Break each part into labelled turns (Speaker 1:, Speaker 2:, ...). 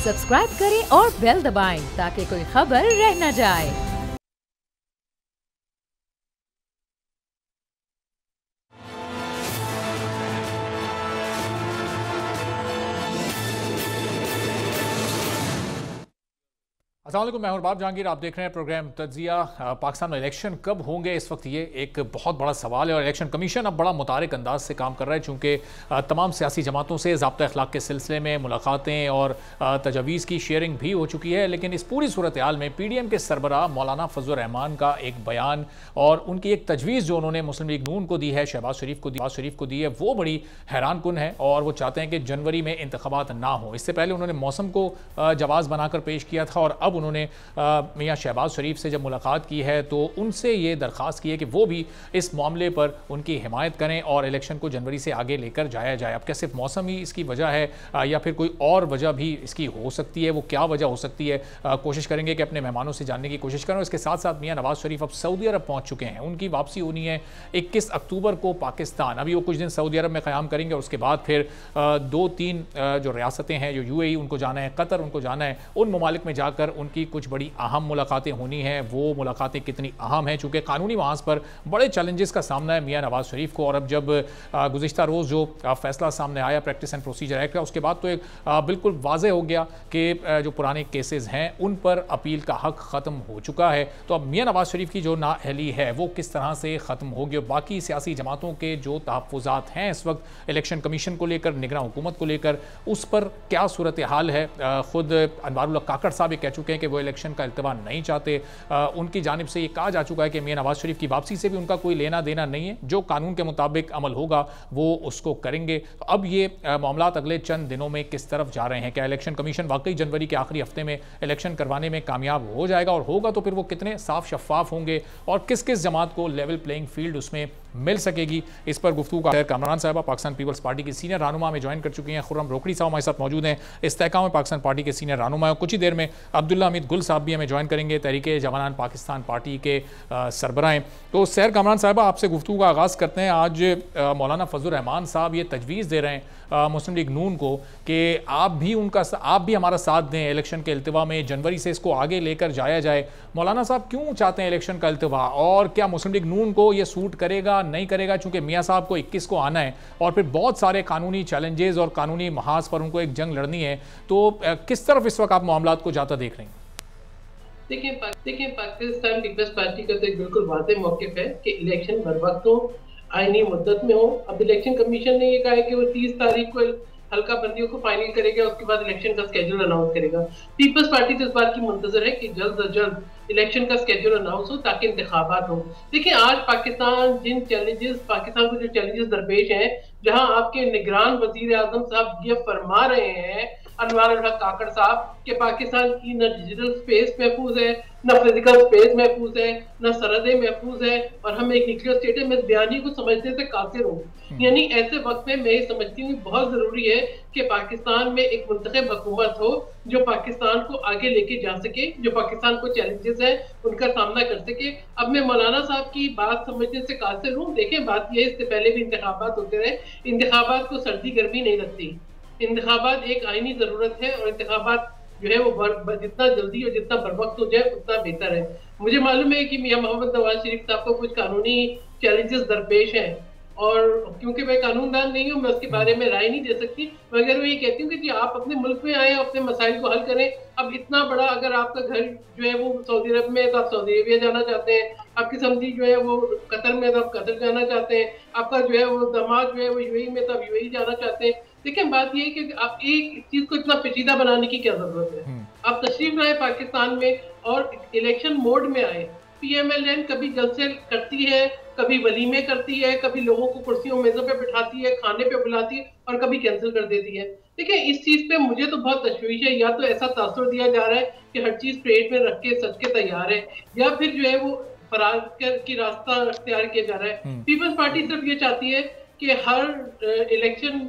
Speaker 1: Subscribe करें और bell दबाएं ताकि कोई खबर रह न जाए।
Speaker 2: अस्सलाम वालेकुम, मैं हूं बाब जहांगीर। आप देख रहे हैं प्रोग्राम तज्जिया। पाकिस्तान में इलेक्शन कब होंगे, इस वक्त ये एक बहुत बड़ा सवाल है और इलेक्शन कमीशन अब बड़ा मुतारिक अंदाज से काम कर रहा है, चूँकि तमाम सियासी जमातों से ज़ाब्ता अखलाक के सिलसिले में मुलाकातें और तजावीज़ की शेयरिंग भी हो चुकी है। लेकिन इस पूरी सूरत हाल में PDM के सरबराह मौलाना फजल रहमान का एक बयान और उनकी एक तजवीज़ जो उन्होंने मुस्लिम लीग नून को दी है, शहबाज शरीफ को दी है, वो बड़ी हैरान कुन है। और वो चाहते हैं कि जनवरी में इंतखाबात ना हो। इससे पहले उन्होंने मौसम को जवाज़ बनाकर पेश किया था और अब उन्होंने मियां शहबाज शरीफ से जब मुलाकात की है तो उनसे ये दरख्वास्त की है कि वो भी इस मामले पर उनकी हिमायत करें और इलेक्शन को जनवरी से आगे लेकर जाया जाए। अब क्या सिर्फ मौसम ही इसकी वजह है या फिर कोई और वजह भी इसकी हो सकती है? वो क्या वजह हो सकती है, कोशिश करेंगे कि अपने मेहमानों से जानने की कोशिश करें। इसके साथ साथ मियां नवाज शरीफ अब सऊदी अरब पहुँच चुके हैं। उनकी वापसी होनी है 21 अक्टूबर को पाकिस्तान। अभी वो कुछ दिन सऊदी अरब में क़याम करेंगे और उसके बाद फिर 2-3 जो रियासतें हैं, जो UAE उनको जाना है, कतर उनको जाना है, उन ममालिक में जाकर उनकी कुछ बड़ी अहम मुलाकातें होनी हैं। वो मुलाकातें कितनी अहम हैं, चूँकि कानूनी महाज पर बड़े चैलेंजेस का सामना है मियां नवाज शरीफ को। और अब जब गुज़िश्ता रोज़ जो फैसला सामने आया प्रैक्टिस एंड प्रोसीजर एक्ट का, उसके बाद तो एक बिल्कुल वाज़ेह हो गया कि जो पुराने केसेस हैं उन पर अपील का हक ख़त्म हो चुका है। तो अब मियां नवाज शरीफ की जो नाअहली है वो किस तरह से ख़त्म होगी और बाकी सियासी जमातों के जो तहफ़्फ़ुज़ात हैं इस वक्त इलेक्शन कमीशन को लेकर, निगरान हुकूमत को लेकर, उस पर क्या सूरत हाल है। ख़ुद अनवारुल्लाह काकड़ साहब ये कह चुके हैं कि वो इलेक्शन का इल्तिवा नहीं चाहते। उनकी जानिब से ये कहा जा चुका है कि मियां नवाज शरीफ की वापसी से भी उनका कोई लेना देना नहीं है, जो कानून के मुताबिक अमल होगा वो उसको करेंगे। तो अब ये मामलात अगले चंद दिनों में किस तरफ जा रहे हैं? क्या इलेक्शन कमीशन वाकई जनवरी के आखिरी हफ्ते में इलेक्शन करवाने में कामयाब हो जाएगा, और होगा तो फिर वो कितने साफ शफाफ होंगे और किस किस जमात को लेवल प्लेइंग फील्ड उसमें मिल सकेगी? इस पर गुफ्तगू का कामरान साहबा पाकिस्तान पीपल्स पार्टी की सीनियर रहनुमा में ज्वाइन कर चुकी हैं। खुर्रम रोकड़ी साहब हमारे साथ मौजूद हैं, इस्तेहकाम में पाकिस्तान पार्टी के सीनियर रहनुमा। कुछ ही देर में अब्दुल्ला हमीद गुल साहब भी हमें ज्वाइन करेंगे, तहरीके जवानान पाकिस्तान पार्टी के सरबराह। तो सैर कामरान साहबा, आपसे गुफ्तगू का आगाज़ करते हैं। आज मौलाना फजल रहमान साहब ये तजवीज़ दे रहे हैं मुस्लिम लीग नून को कि आप भी हमारा साथ दें इलेक्शन के इल्तिवा में, जनवरी से इसको आगे लेकर जाया जाए। मौलाना साहब क्यों चाहते हैं इलेक्शन का इल्तिवा, और क्या मुस्लिम लीग नून को ये सूट करेगा नहीं करेगा? चूँकि मियाँ साहब को 21 को आना है और फिर बहुत सारे कानूनी चैलेंजेस और कानूनी महाज पर उनको एक जंग लड़नी है, तो किस तरफ इस वक्त आप मामलात को जाता देख रहे हैं?
Speaker 3: देखिए पाकिस्तान पीपल्स पार्टी का तो एक बिल्कुल वाज़ेह मौक़िफ़ है कि इलेक्शन बर वक्त हो, आईनी मुद्दत में हो। अब इलेक्शन कमीशन ने ये कहा है कि वो 30 तारीख को हल्का बंदियों को फाइनल करेगा, उसके बाद इलेक्शन का स्केड्यूल अनाउंस करेगा। पीपल्स पार्टी तो इस बात की मुंतजर है कि जल्द अज जल्द इलेक्शन का स्केड्यूल अनाउंस हो ताकि इंतखाबात हो। देखिए आज पाकिस्तान को जो चैलेंजेस दरपेश हैं, जहां आपके निगरान वजीर आजम साहब ये फरमा रहे हैं अनवारुल्लाह काकड़ साहब कि पाकिस्तान की न डिजिटल स्पेस महफूज है, न फिजिकल स्पेस महफूज है, न सरहदें महफूज है और हम एक न्यूक्लियर स्टेट है। मैं बयानी को समझने से कासिर हूँ। यानी ऐसे वक्त में मैं ये समझती हूँ बहुत जरूरी है कि पाकिस्तान में एक मुंतखब हुकूमत हो जो पाकिस्तान को आगे लेके जा सके, जो पाकिस्तान को चैलेंजेस है उनका सामना कर सके। अब मैं मौलाना साहब की बात समझने से कासिर हूँ। देखें बात यह, इससे पहले भी इंतखाबात होते रहे, इंतखाबात को सर्दी गर्मी नहीं लगती। इंतखाबात एक आईनी जरूरत है और इंतखाबात जो है वो जितना जल्दी और जितना बर वक्त हो जाए उतना बेहतर है। मुझे मालूम है कि मियां मोहम्मद नवाज शरीफ साहब को कुछ कानूनी चैलेंजेस दरपेश हैं और क्योंकि मैं कानूनदान नहीं हूँ, मैं उसके बारे में राय नहीं दे सकती, मगर मैं ये कहती हूँ कि जी आप अपने मुल्क में आए, अपने मसाइल को हल करें। अब इतना बड़ा अगर आपका घर जो है वो सऊदी अरब में है तो आप सऊदी अरबिया जाना चाहते हैं, आपकी समझी जो है वो कतर में तो आप कतर जाना चाहते हैं, आपका जो है वो दामाद जो है वो UAE में तो आप UAE जाना चाहते हैं। देखिए बात ये है कि आप एक चीज को इतना पेचीदा बनाने की क्या जरूरत है? आप तशरीफ लाए पाकिस्तान में और इलेक्शन मोड में आए। PMLN कभी जलसे करती है, कभी वलीमे करती है, कभी लोगों को कुर्सियों मेजों पे बिठाती है, खाने पे बुलाती है और कभी कैंसिल कर देती है। देखिए इस चीज पे मुझे तो बहुत तशवीश है। या तो ऐसा तासुर दिया जा रहा है कि हर चीज प्लेट में रख के सच के तैयार है, या फिर जो है वो फरार की रास्ता अख्तियार किया जा रहा है। पीपल्स पार्टी सिर्फ ये चाहती है कि हर इलेक्शन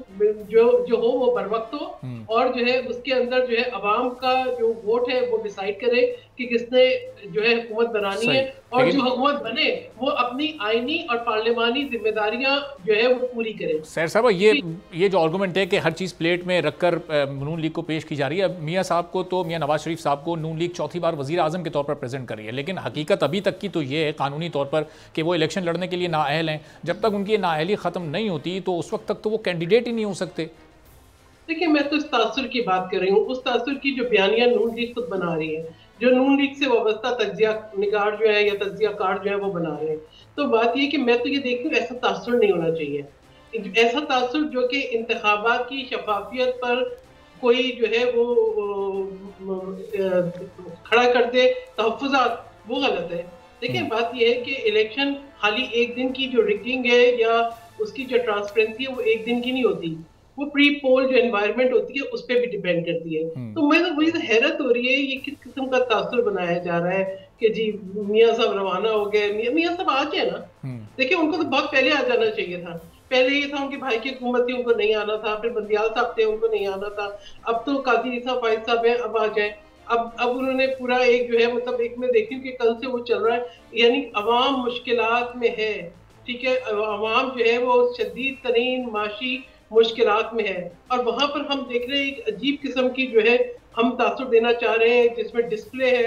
Speaker 3: जो हो वो बर वक्त हो और जो है उसके अंदर जो है अवाम का जो वोट है वो डिसाइड करे कि किसने जो है हुकूमत बनानी है, और जो हुकूमत बने वो अपनी आईनी और पार्लिमानी जिम्मेदारियां जो है वो पूरी करे।
Speaker 2: सैर साहब, ये जो आर्गूमेंट है कि हर चीज़ प्लेट में रखकर नून लीग को पेश की जा रही है, मियाँ साहब को तो मियाँ नवाज शरीफ साहब को नून लीग चौथी बार वज़ीर आज़म के तौर पर प्रेजेंट कर रही है, लेकिन हकीकत अभी तक की तो ये है कानूनी तौर पर कि वो इलेक्शन लड़ने के लिए नाअहल हैं। जब तक उनकी नाअहली ख़त्म नहीं होती तो उस वक्त तक तो वो कैंडिडेट ही नहीं हो सकते।
Speaker 3: देखिए, मैं तो इस तासुर की बात कर रही हूँ, उस तासुर की जो बयानिया नून लीग खुद बना रही है, जो नून लीग से वाबस्ता तज्जिया निगार जो है या तज्जिया कार जो है वो बना रहे हैं। तो बात ये कि मैं तो ये देखती हूँ ऐसा तासुर नहीं होना चाहिए। ऐसा तासुर जो कि इंतखाबात की शफाफियत पर कोई जो है वो खड़ा कर दे तहफ़्फ़ुज़ात, वो गलत है। देखिए, बात ये है कि इलेक्शन खाली एक दिन की जो रिगिंग है या उसकी जो ट्रांसपेरेंसी है वो एक दिन की नहीं होती, वो प्री पोल जो एनवायरनमेंट होती है उस पर भी डिपेंड करती है। तो मैं तो मुझे हैरत हो रही है ये किस किस्म का तासुर बनाया जा रहा है कि जी मियाँ साहब रवाना हो गए। मियाँ साहब आ जाए ना, देखिए उनको तो बहुत पहले आ जाना चाहिए था। पहले ये था उनके भाई की हुकूमत थी, उनको नहीं आना था, फिर बंदियाल साहब थे, उनको नहीं आना था। अब तो काजी साहब फाइज साहब है, अब आ जाए। अब उन्होंने पूरा एक जो है मतलब एक में देखी कि कल से वो चल रहा है, यानी अवाम मुश्किलात में है, ठीक है, अवाम जो है वो शदीद तरीन माशी मुश्किलात में है, और वहां पर हम देख रहे हैं एक अजीब किस्म की जो है हम तासुर देना चाह रहे हैं जिसमें डिस्प्ले है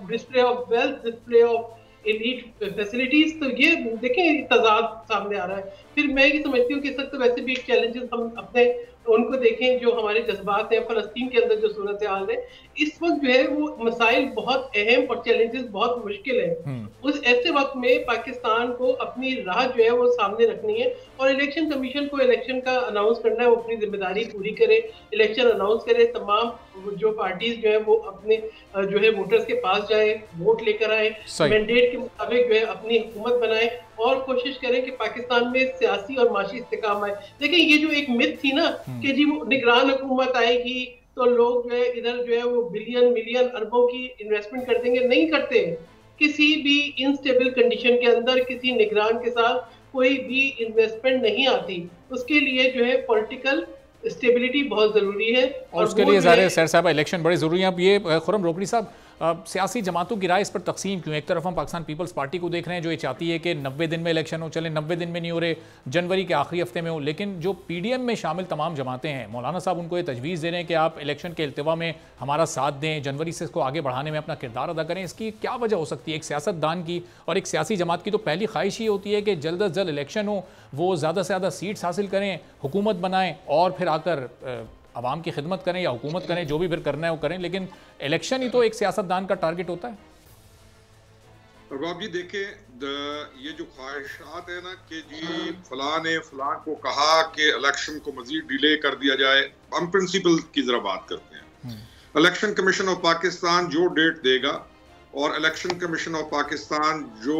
Speaker 3: display of wealth, display of elite facilities. तो ये देखें तजाद सामने आ रहा है। फिर मैं ये समझती हूँ कि इस वक्त तो वैसे भी एक चैलेंजेस हम अपने उनको देखें जो हमारे जज्बात हैं, फलस्तीन के अंदर जो सूरत हाल है इस वक्त जो है वो मसाइल बहुत अहम और चैलेंजेस बहुत मुश्किल है। उस ऐसे वक्त में पाकिस्तान को अपनी राह जो है वो सामने रखनी है, और इलेक्शन कमीशन को इलेक्शन का अनाउंस करना है, वो अपनी जिम्मेदारी पूरी करे, इलेक्शन अनाउंस करे, तमाम जो पार्टीज जो है वो अपने जो है वोटर्स के पास जाए, वोट लेकर आए, मैंडेट के मुताबिक जो है अपनी हुकूमत बनाए और कोशिश करें कि पाकिस्तान में सियासी और माशी इस्तेकाम आए। देखिए, ये जो एक मिथ थी ना कि जी वो निगरान हुकूमत आएगी तो लोग जो है इधर जो है वो बिलियन मिलियन अरबों की इन्वेस्टमेंट कर देंगे, नहीं करते। किसी भी इनस्टेबल कंडीशन के अंदर किसी निगरान के साथ कोई भी इन्वेस्टमेंट नहीं आती। उसके लिए जो है पॉलिटिकल स्टेबिलिटी बहुत जरूरी है,
Speaker 2: और उसके लिए ज़ाहिर है सैर साहब इलेक्शन बड़े ज़रूरी हैं। अब ये खुर्रम रोकड़ी साहब, सियासी जमातों की राय इस पर तकसीम क्यों? एक तरफ हम पाकिस्तान पीपल्स पार्टी को देख रहे हैं जो ये चाहती है कि 90 दिन में इलेक्शन हो, चले 90 दिन में नहीं हो रहे, जनवरी के आखिरी हफ्ते में हो, लेकिन जो PDM में शामिल तमाम जमातें हैं, मौलाना साहब उनको ये तजवीज़ दे रहे हैं कि आप इलेक्शन के इल्तिवा में हमारा साथ दें, जनवरी से इसको आगे बढ़ाने में अपना किरदार अदा करें। इसकी क्या वजह हो सकती है? एक सियासतदान की और एक सियासी जमात की तो पहली ख्वाहिश ही होती है कि जल्द अज जल्द इलेक्शन हो, वो ज़्यादा से ज़्यादा सीट्स हासिल करें, हुकूमत बनाएं और फिर आकर आवाम की खिदमत करें या हुकूमत करें, जो भी फिर करना है वो करें, लेकिन इलेक्शन ही तो एक सियासतदान का टारगेट होता है।
Speaker 4: बाब जी देखें, ये जो ख्वाहिशात है ना कि जी फलां ने फलां को कहा कि इलेक्शन को मजीद डिले कर दिया जाए, हम प्रिंसिपल की जरा बात करते हैं। इलेक्शन कमीशन ऑफ पाकिस्तान जो डेट देगा और इलेक्शन कमीशन ऑफ पाकिस्तान जो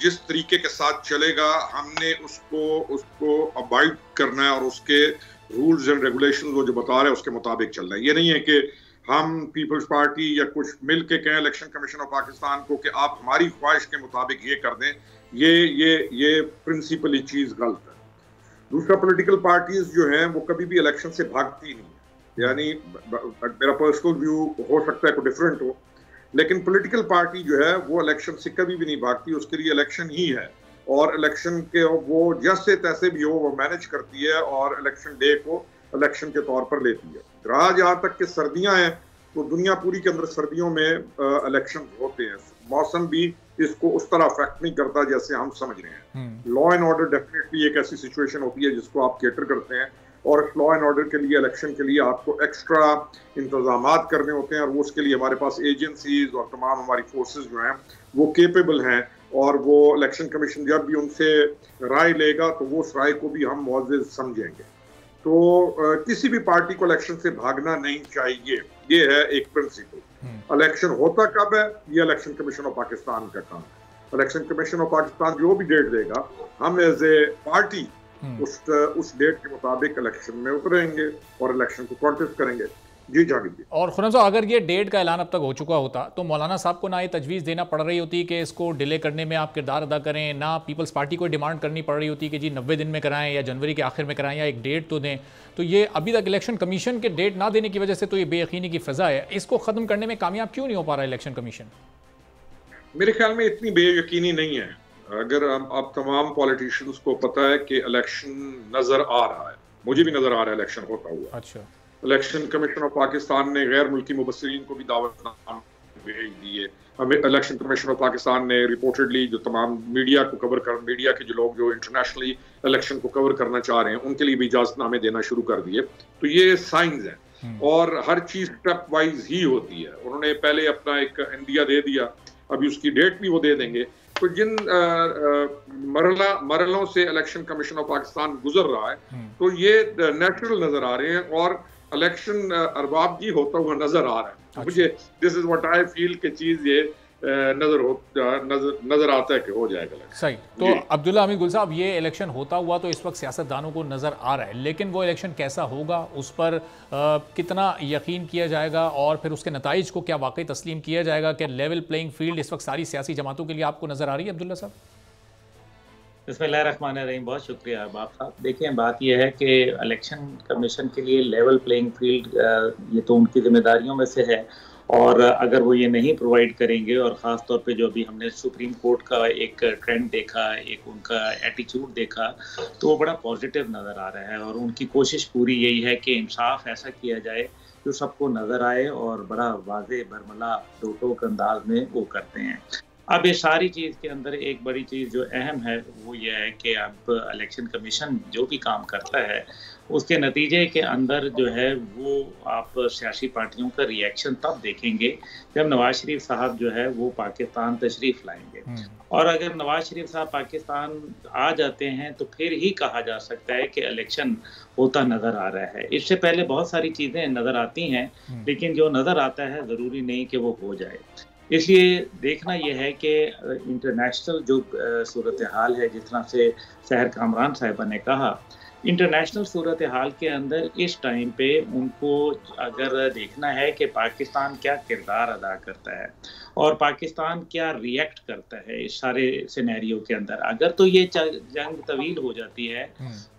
Speaker 4: जिस तरीके के साथ चलेगा, हमने उसको अबाइड करना है और उसके रूल्स एंड रेगुलेशन वो जो बता रहे हैं उसके मुताबिक चलना है। ये नहीं है कि हम पीपल्स पार्टी या कुछ मिल के कहें इलेक्शन कमीशन ऑफ पाकिस्तान को कि आप हमारी ख्वाहिश के मुताबिक ये कर दें। ये प्रिंसिपली चीज़ गलत है। दूसरा, पॉलिटिकल पार्टीज जो हैं वो कभी भी इलेक्शन से भागती नहीं है, यानी मेरा पर्सनल व्यू हो सकता है कोई डिफरेंट हो, लेकिन पॉलिटिकल पार्टी जो है वो इलेक्शन से कभी भी नहीं भागती, उसके लिए इलेक्शन ही है और इलेक्शन के वो जैसे तैसे भी हो वो मैनेज करती है और इलेक्शन डे को इलेक्शन के तौर पर लेती है। रहा जहाँ तक कि सर्दियाँ हैं तो दुनिया पूरी के अंदर सर्दियों में इलेक्शन होते हैं, मौसम भी इसको उस तरह अफेक्ट नहीं करता जैसे हम समझ रहे हैं। लॉ एंड ऑर्डर डेफिनेटली एक ऐसी सिचुएशन होती है जिसको आप कैटर करते हैं और लॉ एंड ऑर्डर के लिए इलेक्शन के लिए आपको एक्स्ट्रा इंतजामात करने होते हैं और वो उसके लिए हमारे पास एजेंसीज और तमाम हमारी फोर्सेस जो हैं वो केपेबल हैं और वो इलेक्शन कमीशन जब भी उनसे राय लेगा तो वो उस राय को भी हम मुअज़्ज़ज़ समझेंगे। तो किसी भी पार्टी को इलेक्शन से भागना नहीं चाहिए, ये है एक प्रिंसिपल। इलेक्शन होता कब है ये इलेक्शन कमीशन ऑफ पाकिस्तान का काम है। इलेक्शन कमीशन ऑफ पाकिस्तान जो भी डेट देगा हम एज ए पार्टी उस डेट के मुताबिक इलेक्शन में उतरेंगे और इलेक्शन को कॉन्टेस्ट करेंगे। जी जाहिर।
Speaker 2: और खुरम साहब, अगर ये डेट का ऐलान अब तक हो चुका होता तो मौलाना साहब को ना ये तजवीज़ देना पड़ रही होती कि इसको डिले करने में आप किरदार अदा करें, ना पीपल्स पार्टी को डिमांड करनी पड़ रही होती कि जी 90 दिन में कराएं या जनवरी के आखिर में कराएं या एक डेट तो दें। तो ये अभी तक इलेक्शन कमीशन के डेट ना देने की वजह से तो ये बेयकीनी की फ़ज़ा है, इसको ख़त्म करने में कामयाब क्यों नहीं हो पा रहा इलेक्शन कमीशन?
Speaker 4: मेरे ख्याल में इतनी बेयकीनी नहीं है। अगर आप तमाम पॉलिटिशियंस को पता है कि इलेक्शन नजर आ रहा है, मुझे भी नजर आ रहा है इलेक्शन होता हुआ।
Speaker 2: अच्छा,
Speaker 4: इलेक्शन कमीशन ऑफ पाकिस्तान ने गैर मुल्की मुबस्सिरीन को भी दावतनामे भेज दिए। हमें इलेक्शन कमीशन ऑफ पाकिस्तान ने रिपोर्टेडली जो तमाम मीडिया के जो लोग जो इंटरनेशनली इलेक्शन को कवर करना चाह रहे हैं उनके लिए भी इजाजतनामे देना शुरू कर दिए। तो ये साइंस हैं और हर चीज स्टेप वाइज ही होती है। उन्होंने पहले अपना एक इंडिया दे दिया, अभी उसकी डेट भी वो दे देंगे। तो जिन मरलों से इलेक्शन कमीशन ऑफ पाकिस्तान गुजर रहा है तो ये नेचुरल नजर आ रहे हैं और इलेक्शन अरबाब जी होता हुआ नजर आ रहा है।
Speaker 2: अच्छा।
Speaker 4: मुझे this is what I feel कि चीज ये नजर आता है कि हो जाएगा इलेक्शन।
Speaker 2: सही। तो अब्दुल्ला हमीद गुल साहब, ये इलेक्शन होता हुआ तो इस वक्त सियासतदानों को नज़र आ रहा है, लेकिन वो इलेक्शन कैसा होगा, उस पर कितना यकीन किया जाएगा और फिर उसके नताइज को क्या वाकई तस्लीम किया जाएगा कि लेवल प्लेइंग फील्ड इस वक्त सारी सियासी जमातों के लिए आपको नज़र आ रही है? अब्दुल्ला साहब।
Speaker 5: बिस्मिल्लाहिर्रहमानिर्रहीम, बहुत शुक्रिया अहबाब साहब। देखिए, बात यह है कि इलेक्शन कमीशन के लिए लेवल प्लेइंग फील्ड ये तो उनकी जिम्मेदारियों में से है और अगर वो ये नहीं प्रोवाइड करेंगे और ख़ास तौर पे जो अभी हमने सुप्रीम कोर्ट का एक ट्रेंड देखा, एक उनका एटीट्यूड देखा, तो वो बड़ा पॉजिटिव नज़र आ रहा है और उनकी कोशिश पूरी यही है कि इंसाफ ऐसा किया जाए जो सबको नज़र आए और बड़ा वाज़े बरमला दो टोक अंदाज में वो करते हैं। अब ये सारी चीज़ के अंदर एक बड़ी चीज़ जो अहम है वो ये है कि अब इलेक्शन कमीशन जो भी काम करता है उसके नतीजे के अंदर जो है वो आप सियासी पार्टियों का रिएक्शन तब देखेंगे जब नवाज शरीफ साहब जो है वो पाकिस्तान तशरीफ़ लाएंगे। और अगर नवाज शरीफ साहब पाकिस्तान आ जाते हैं तो फिर ही कहा जा सकता है कि इलेक्शन होता नज़र आ रहा है। इससे पहले बहुत सारी चीज़ें नज़र आती हैं लेकिन जो नज़र आता है ज़रूरी नहीं कि वो हो जाए। इसलिए देखना यह है कि इंटरनेशनल जो सूरत हाल है, जिस तरह से सहर कामरान साहिबा ने कहा, इंटरनेशनल सूरत हाल के अंदर इस टाइम पे उनको अगर देखना है कि पाकिस्तान क्या किरदार अदा करता है और पाकिस्तान क्या रिएक्ट करता है इस सारे सिनेरियो के अंदर। अगर तो ये जंग तवील हो जाती है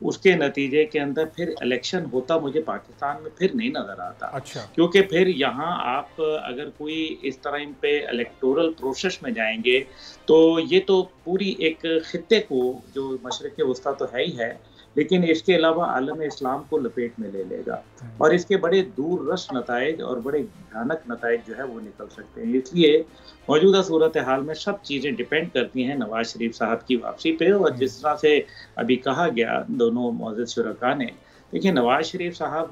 Speaker 5: उसके नतीजे के अंदर फिर इलेक्शन होता मुझे पाकिस्तान में फिर नहीं नज़र आता।
Speaker 2: अच्छा।
Speaker 5: क्योंकि फिर यहाँ आप अगर कोई इस तरह पे इलेक्टोरल प्रोसेस में जाएंगे तो ये तो पूरी एक खित्ते को, जो मशरिक़ वस्ता तो है ही है, लेकिन इसके अलावा आलम इस्लाम को लपेट में ले लेगा और इसके बड़े दूररस नताइज और बड़े भयानक नताइज जो है वो निकल सकते हैं। इसलिए मौजूदा सूरत हाल में सब चीज़ें डिपेंड करती हैं नवाज शरीफ साहब की वापसी पे। और जिस तरह से अभी कहा गया दोनों मौजूद शुरका ने, देखिए नवाज शरीफ साहब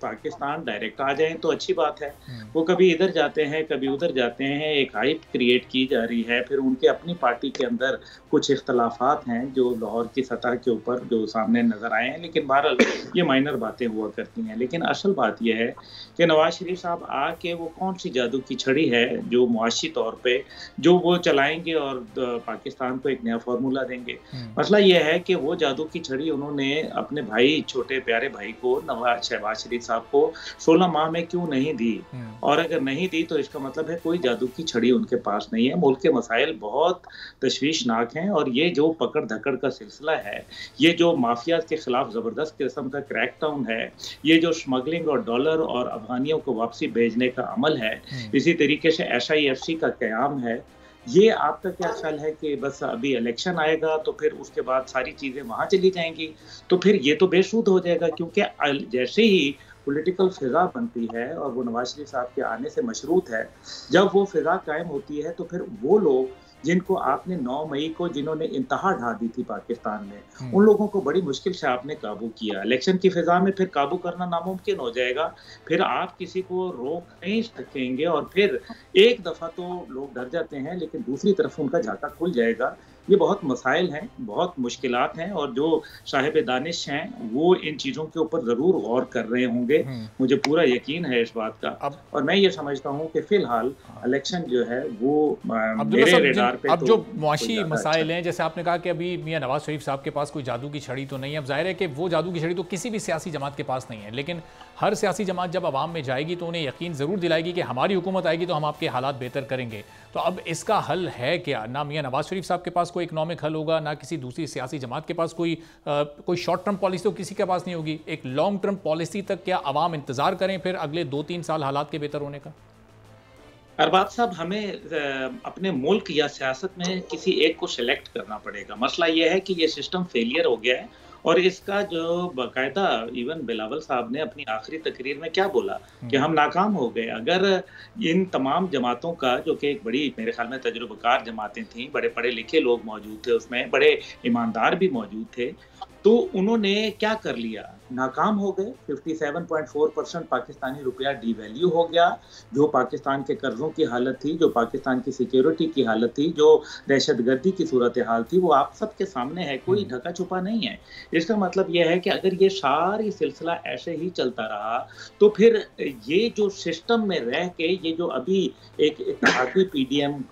Speaker 5: पाकिस्तान डायरेक्ट आ जाएं तो अच्छी बात है। वो कभी इधर जाते हैं कभी उधर जाते हैं, एक हाइप क्रिएट की जा रही है। फिर उनके अपनी पार्टी के अंदर कुछ इख्तलाफात हैं जो लाहौर की सतह के ऊपर जो सामने नज़र आए हैं, लेकिन बहरहाल ये माइनर बातें हुआ करती हैं। लेकिन असल बात यह है कि नवाज शरीफ साहब आके वो कौन सी जादू की छड़ी है जो मुआशी तौर पे जो वो चलाएंगे और पाकिस्तान को एक नया फार्मूला देंगे। मसला यह है कि वो जादू की छड़ी उन्होंने अपने भाई, छोटे प्यारे भाई को, शहबाज शरीफ साहब को 16 माह में क्यों नहीं दी? और अगर नहीं दी तो इसका मतलब है कोई जादू की छड़ी उनके पास नहीं है। मुल्क के मसाइल बहुत तशवीशनाक हैं और ये जो पकड़ धकड़ का सिलसिला है, ये जो माफिया के खिलाफ ज़बरदस्त किस्म का क्रैकडाउन है, ये जो स्मगलिंग और डॉलर और अफगानियों को वापसी भेजने का अमल है, इसी तरीके से SIFC का क़याम है, ये आपका क्या ख्याल है कि बस अभी इलेक्शन आएगा तो फिर उसके बाद सारी चीज़ें वहाँ चली जाएंगी? तो फिर ये तो बेसुध हो जाएगा, क्योंकि जैसे ही पॉलिटिकल फ़िज़ा बनती है और वो नवाज शरीफ साहब के आने से मशरूत है, जब वो फ़िज़ा कायम होती है तो फिर वो लोग जिनको आपने 9 मई को जिन्होंने इंतहा ढा दी थी पाकिस्तान में, उन लोगों को बड़ी मुश्किल से आपने काबू किया। इलेक्शन की फ़िज़ा में फिर काबू करना नामुमकिन हो जाएगा। फिर आप किसी को रोक नहीं सकेंगे और फिर एक दफ़ा तो लोग डर जाते हैं लेकिन दूसरी तरफ उनका झाका खुल जाएगा ये बहुत मसाइल हैं, बहुत मुश्किलात हैं, और जो साहिब दानिश हैं वो इन चीज़ों के ऊपर ज़रूर गौर कर रहे होंगे, मुझे पूरा यकीन है इस बात का। और मैं ये समझता हूँ कि फ़िलहाल इलेक्शन जो है वो मेरे रेडार पे
Speaker 2: अब जो मुआशी मसाइल हैं, जैसे आपने कहा कि अभी मियां नवाज शरीफ साहब के पास कोई जादू की छड़ी तो नहीं है। अब जाहिर है कि वो जादू की छड़ी तो किसी भी सियासी जमात के पास नहीं है, लेकिन हर सियासी जमात जब आवाम में जाएगी तो उन्हें यकीन ज़रूर दिलाएगी कि हमारी हुकूमत आएगी तो हम आपके हालात बेहतर करेंगे। तो अब इसका हल है क्या? ना मियां नवाज शरीफ साहब के पास कोई इकनॉमिक हल होगा, ना किसी दूसरी सियासी जमात के पास कोई शॉर्ट टर्म पॉलिसी तो किसी के पास नहीं होगी। एक लॉन्ग टर्म पॉलिसी तक क्या आवाम इंतजार करें फिर अगले 2-3 साल हालात के बेहतर होने का?
Speaker 5: अरबाज साहब, हमें अपने मुल्क या सियासत में किसी एक को सिलेक्ट करना पड़ेगा। मसला ये है कि ये सिस्टम फेलियर हो गया है, और इसका जो बाकायदा इवन बिलावल साहब ने अपनी आखिरी तकरीर में क्या बोला कि हम नाकाम हो गए। अगर इन तमाम जमातों का, जो कि एक बड़ी मेरे ख्याल में तजुर्बेकार जमातें थीं, बड़े पढ़े लिखे लोग मौजूद थे उसमें, बड़े ईमानदार भी मौजूद थे, तो उन्होंने क्या कर लिया? नाकाम हो गए। 57.4% पाकिस्तानी रुपया डिवैल्यू हो गया। जो पाकिस्तान के कर्जों की हालत थी, जो पाकिस्तान की सिक्योरिटी की हालत थी, जो दहशतगर्दी की सूरत हाल थी, वो आप सबके सामने है, कोई ढका छुपा नहीं है। इसका मतलब यह है कि अगर ये सारी सिलसिला ऐसे ही चलता रहा तो फिर ये जो सिस्टम में रह के ये जो अभी एक इत्तेहादी पीडीएम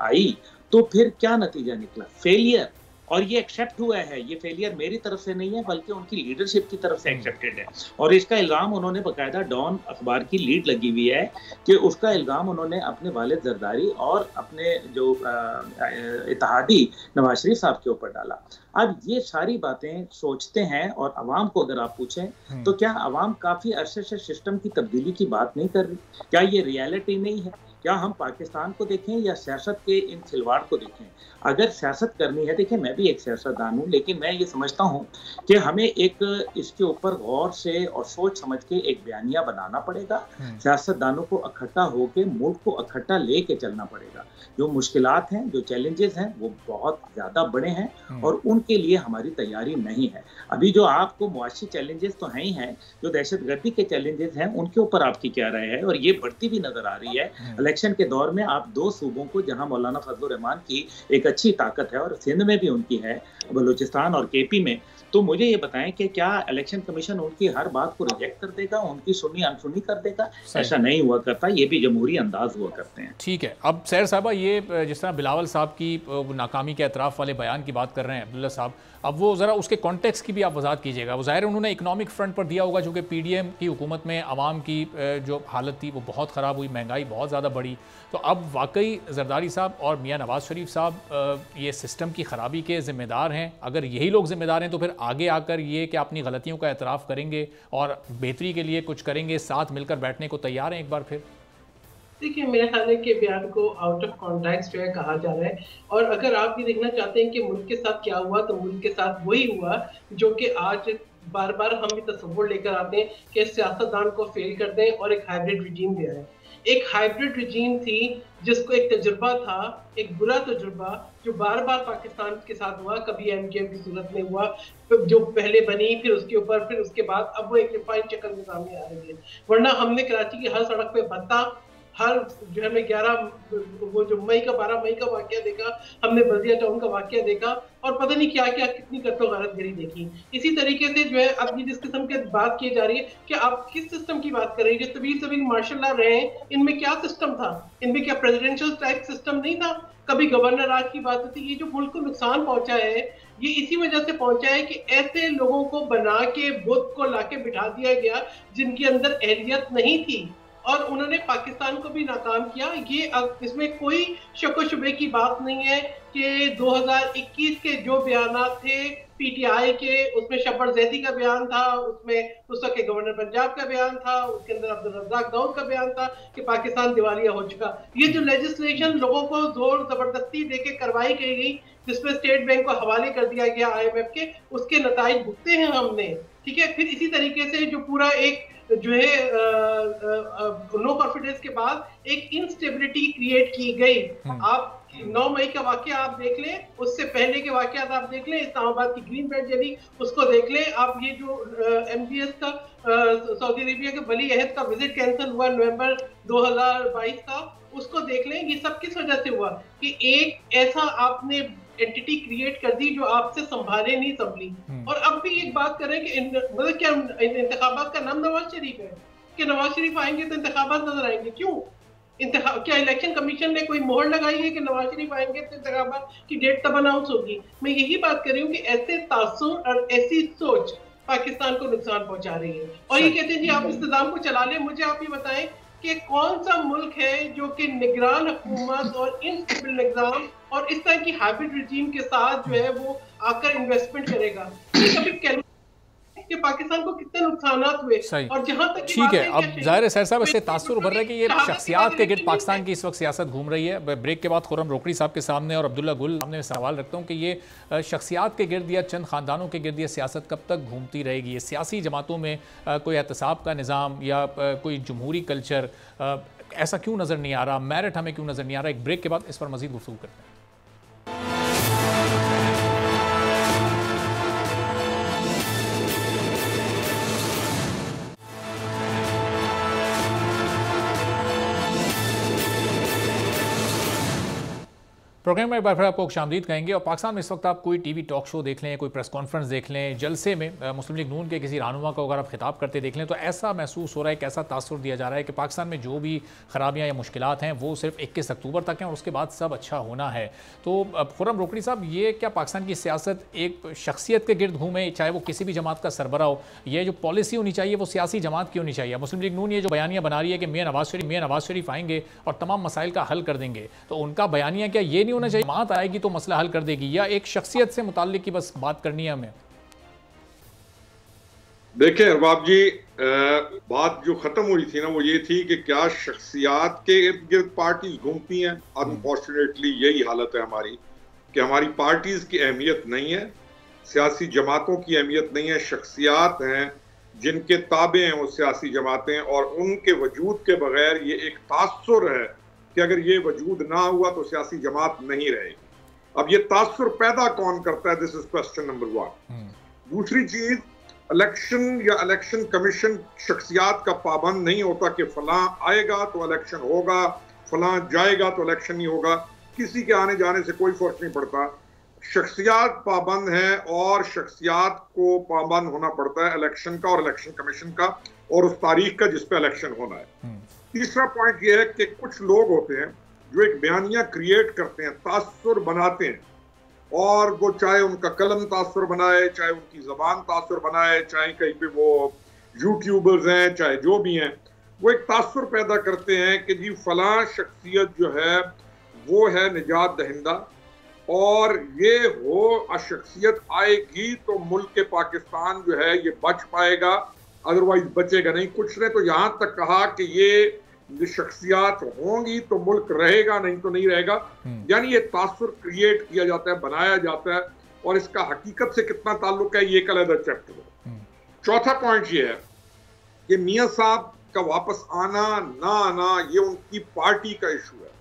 Speaker 5: आई, तो फिर क्या नतीजा निकला? फेलियर। और ये एक्सेप्ट हुआ है। ये फेलियर मेरी तरफ से नहीं है, बल्कि उनकी लीडरशिप की तरफ से एक्सेप्टेड है। और इसका इल्ज़ाम उन्होंने बाकायदा डॉन अखबार की लीड लगी हुई है कि उसका इल्ज़ाम उन्होंने अपने वालिद जरदारी और अपने जो इत्तेहादी नवाज शरीफ साहब के ऊपर डाला। अब ये सारी बातें सोचते हैं, और अवाम को अगर आप पूछें तो क्या अवाम काफ़ी अरसे से सिस्टम की तब्दीली की बात नहीं कर रही? क्या ये रियलिटी नहीं है? क्या हम पाकिस्तान को देखें या सियासत के इन खिलवाड़ को देखें? अगर सियासत करनी है, देखिए मैं भी एक सियासतदान हूँ, लेकिन मैं ये समझता हूँ कि हमें एक इसके ऊपर गौर से और सोच समझ के एक बयानिया बनाना पड़ेगा। सियासतदानों को इकट्ठा होकर मुल्क को इकट्ठा लेके चलना पड़ेगा। जो मुश्किलात हैं, जो चैलेंजेस हैं, वो बहुत ज़्यादा बड़े हैं और उनके लिए हमारी तैयारी नहीं है। अभी जो आपको मुआशी चैलेंजेस तो हैं ही हैं, जो दहशतगर्दी के चैलेंजेस हैं, उनके ऊपर आपकी क्या राय है? और ये बढ़ती भी नज़र आ रही है। इलेक्शन के दौर में आप दो सूबों को, जहां मौलाना फजल रहमान की एक अच्छी ताकत है और सिंध में भी उनकी है, बलूचिस्तान और केपी में, तो मुझे ये बताएं कि क्या इलेक्शन कमीशन उनकी हर बात को रिजेक्ट कर देगा, उनकी सुनी अनसुनी कर देगा? ऐसा नहीं हुआ करता, ये भी जमहूरी अंदाज हुआ करते हैं।
Speaker 2: ठीक है। अब सैर साहबा, ये जिस तरह बिलावल साहब की नाकामी के एतराफ़ वाले बयान की बात कर रहे हैं अब्दुल्ला साहब, अब वो ज़रा उसके कॉन्टेक्स्ट की भी आप वजाहत कीजिएगा। वो ज़ाहिर उन्होंने इकनॉमिक फ्रंट पर दिया होगा, चूँकि पीडीएम की हुकूमत में आवाम की जो हालत थी वो बहुत ख़राब हुई, महंगाई बहुत ज़्यादा बढ़ी। तो अब वाकई जरदारी साहब और मियां नवाज शरीफ साहब ये सिस्टम की ख़राबी के ज़िम्मेदार हैं? अगर यही लोग ज़िम्मेदार हैं तो फिर आगे आकर ये कि अपनी गलतियों का एतराफ़ करेंगे और बेहतरी के लिए कुछ करेंगे, साथ मिलकर बैठने को तैयार हैं एक बार फिर?
Speaker 3: देखिए, मेरे ख्याल है कि बयान को आउट ऑफ कॉन्टेक्स्ट जो है कहा जा रहा है, और अगर आप ये देखना चाहते हैं कि मुल्क के साथ क्या हुआ, तो मुल्क के साथ वही हुआ जो कि आज बार बार हम भी तस्वुर लेकर आते हैं कि सियासतदान को फेल कर दें और एक हाइब्रिड रिजीम दे रहे हैं। एक हाइब्रिड रिजीम थी जिसको एक तजुर्बा था, एक बुरा तजुर्बा जो बार बार पाकिस्तान के साथ हुआ। कभी एमकेएम की सूरत में हुआ, जो पहले बनी, फिर उसके ऊपर, फिर उसके बाद अब वो एक रिफाइंड शक्ल में सामने आ रही है। वरना हमने कराची की हर सड़क पे भत्ता, हर जो हमने 12 मई का वाकया देखा, हमने बल्दिया टाउन का वाकया देखा, और पता नहीं क्या क्या कितनी कत्तो गारतगिरी देखी। इसी तरीके से जो है अब ये जिस किस्म की बात की जा रही है कि आप किस सिस्टम की बात कर रहे हैं? जो तवील मार्शल लॉ रहे हैं, इनमें क्या सिस्टम था? इनमें क्या प्रेसिडेंशियल टाइप सिस्टम नहीं था? कभी गवर्नर राज की बात होती। ये जो मुल्क को नुकसान पहुंचा है, ये इसी वजह से पहुंचा है कि ऐसे लोगों को बना के बुत को लाके बिठा दिया गया जिनके अंदर अहलियत नहीं थी, और उन्होंने पाकिस्तान को भी नाकाम किया। ये अब इसमें कोई शक व शुबे की बात नहीं है कि 2021 के जो बयानात थे पीटीआई के, उसमें शब्बर जैदी का बयान था, उसमें उस वक्त गवर्नर पंजाब का बयान था, उसके अंदर अब्दुल रज़ाक दाऊद का बयान था कि पाकिस्तान दिवालिया हो चुका। ये जो लेजिस्लेशन लोगों को जोर जबरदस्ती देके करवाई गई, जिसमें स्टेट बैंक को हवाले कर दिया गया IMF के, उसके नताइज भुगते हैं हमने। ठीक है। फिर इसी तरीके से जो पूरा एक जो है नो कॉन्फिडेंस के बाद एक इंस्टेबिलिटी क्रिएट की गई। आप 9 मई का वाकया आप देख लें, उससे पहले के वाकयात आप देख लें, इस्लामाबाद की ग्रीन बेल्ट जली उसको देख लें, आप ये जो MBS का सऊदी अरेबिया के वली अहद का विजिट कैंसिल हुआ नवंबर 2022 का, उसको देख लें। ये सब किस वजह से हुआ कि एक ऐसा आपने एंटिटी क्रिएट कर दी जो आपसे संभाले नहीं संभली। और अब भी एक बात कर रहे हैं कि मतलब क्या इंतखाबात का नाम नवाज शरीफ है कि नवाज शरीफ आएंगे तो इंतखाबात नजर आएंगे? क्यों? क्या इलेक्शन कमीशन ने कोई मोहर लगाई है कि नवाज शरीफ आएंगे तो इंतखाबात की डेट तब अनाउंस होगी? मैं यही बात कर रही हूँ कि ऐसे तासुर और ऐसी सोच पाकिस्तान को नुकसान पहुंचा रही है। और ये कहते हैं जी आप इस निजाम को चला लें। मुझे आप ये बताएं कि कौन सा मुल्क है जो कि निगरान हुकूमत और इनस्टेबल निजाम और इस तरह की हाइब्रिड रिजीम के साथ जो है वो आकर इन्वेस्टमेंट करेगा? कभी कि पाकिस्तान को कितने नुकसानात हुए। और जहां तक
Speaker 2: ठीक है, अब जाहिर है सर साहब इससे तासुर उभर रहा है कि ये शख्सियात के गिर्द पाकिस्तान की इस वक्त सियासत घूम रही है। ब्रेक के बाद खुर्रम रोकड़ी साहब के सामने और अब्दुल्ला गुल सामने सवाल रखता हूँ कि ये शख्सियात के गिर्द या चंद खानदानों के गिर्द ये सियासत कब तक घूमती रहेगी? ये सियासी जमातों में कोई एहतसाब का निज़ाम या कोई जमहूरी कल्चर ऐसा क्यों नज़र नहीं आ रहा? मेरिट हमें क्यों नज़र नहीं आ रहा? एक ब्रेक के बाद इस पर मज़ीद गुफ्तगू करते हैं। प्रोग्राम में एक बार फिर आपको खुशामदीद कहेंगे। और पाकिस्तान में इस वक्त आप कोई टीवी टॉक शो देख लें, कोई प्रेस कॉन्फ्रेंस देख लें, जलसे में मुस्लिम लीग नून के किसी रहनुमा को अगर आप खिताब करते देख लें तो ऐसा महसूस हो रहा है कि ऐसा तासुर दिया जा रहा है कि पाकिस्तान में जो भी खराबियाँ या मुश्किलात हैं वो सिर्फ 21 अक्टूबर तक हैं और उसके बाद सब अच्छा होना है। तो खुर्रम रोकड़ी साहब, ये क्या पाकिस्तान की सियासत एक शख्सियत के गिर्द घूमे, चाहे वो किसी भी जमात का सरबरा हो? ये जो पॉलिसी होनी चाहिए वो सियासी जमात की होनी चाहिए। मुस्लिम लीग नून ये जो बयानियाँ बना रही है कि मियां नवाज शरीफ आएंगे और तमाम मसाइल का हल कर देंगे, तो उनका बयानिया क्या ये नहीं होना चाहिए जमात आएगी तो मसला हल कर देगी, या एक शख्सियत से मुताल्लिक की बस बात करनी है हमें?
Speaker 4: देखिए अरबाब जी, बात जो खत्म हुई थी ना वो ये थी कि क्या शख्सियात के इर्द गिर्द पार्टीज घूमती हैं। अनफॉर्चुनेटली यही हालत है हमारी कि हमारी पार्टीज की अहमियत नहीं है, सियासी जमातों की अहमियत नहीं है। शख्सियात हैं जिनके ताबे हैं वो सियासी जमातें, और उनके वजूद के बगैर ये एक तासुर है कि अगर ये वजूद ना हुआ तो सियासी जमात नहीं रहेगी। अब ये तासुर पैदा कौन करता है? This is question number 1। दूसरी चीज, इलेक्शन या इलेक्शन कमीशन शख्सियात का पाबंद नहीं होता कि फलां आएगा तो इलेक्शन होगा, फलां जाएगा तो इलेक्शन नहीं होगा। किसी के आने जाने से कोई फर्क नहीं पड़ता। शख्सियात पाबंद है और शख्सियात को पाबंद होना पड़ता है इलेक्शन का और इलेक्शन कमीशन का और उस तारीख का जिस पे इलेक्शन होना है। तीसरा पॉइंट यह है कि कुछ लोग होते हैं जो एक बयानिया क्रिएट करते हैं, तासुर बनाते हैं, और वो चाहे उनका कलम तासुर बनाए, चाहे उनकी जबान तासुर बनाए, चाहे कहीं पे वो यूट्यूबर्स हैं, चाहे जो भी हैं, वो एक तासुर पैदा करते हैं कि जी फलां शख्सियत जो है वो है निजात दहिंदा, और ये वो शख्सियत आएगी तो मुल्क पाकिस्तान जो है ये बच पाएगा, अदरवाइज बचेगा नहीं। कुछ ने तो यहाँ तक कहा कि ये शख्सियात होंगी तो मुल्क रहेगा, नहीं तो नहीं रहेगा। यानी ये तासुर क्रिएट किया जाता है, बनाया जाता है, और इसका हकीकत से कितना ताल्लुक है ये एक अलग चैप्टर है। चौथा पॉइंट ये है कि मियां साहब का वापस आना ना आना ये उनकी पार्टी का इशू है,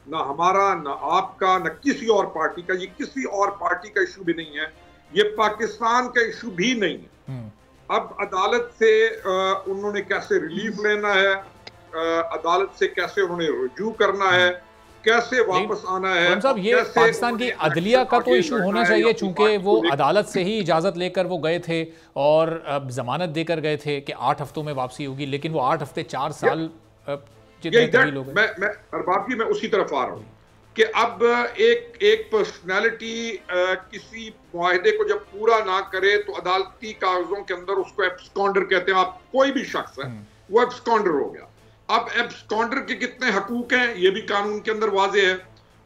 Speaker 4: ना हमारा, ना आपका, ना किसी और पार्टी का। ये किसी और पार्टी का इशू भी नहीं है, ये पाकिस्तान का इशू भी नहीं है। अब अदालत से उन्होंने कैसे रिलीफ लेना है, अदालत से कैसे उन्होंने रुजू करना है, कैसे वापस आना है।
Speaker 2: साहब, ये पाकिस्तान की अदलिया का तो इशू होना चाहिए, चूंकि वो अदालत से ही इजाजत लेकर वो गए थे और जमानत देकर गए थे कि 8 हफ्तों में वापसी होगी, लेकिन वो 8 हफ्ते 4 साल
Speaker 4: मैं अरबाब जी मैं उसी तरफ आ रहा हूँ कि अब एक पर्सनैलिटी किसी मुआहदे को जब पूरा ना करे तो अदालती कागजों के अंदर उसको एब्सकॉन्डर कहते हैं। आप कोई भी शख्स है वो एब्सकॉन्डर हो गया। अब एब्सकॉन्डर के कितने हकूक हैं ये भी कानून के अंदर वाजे है,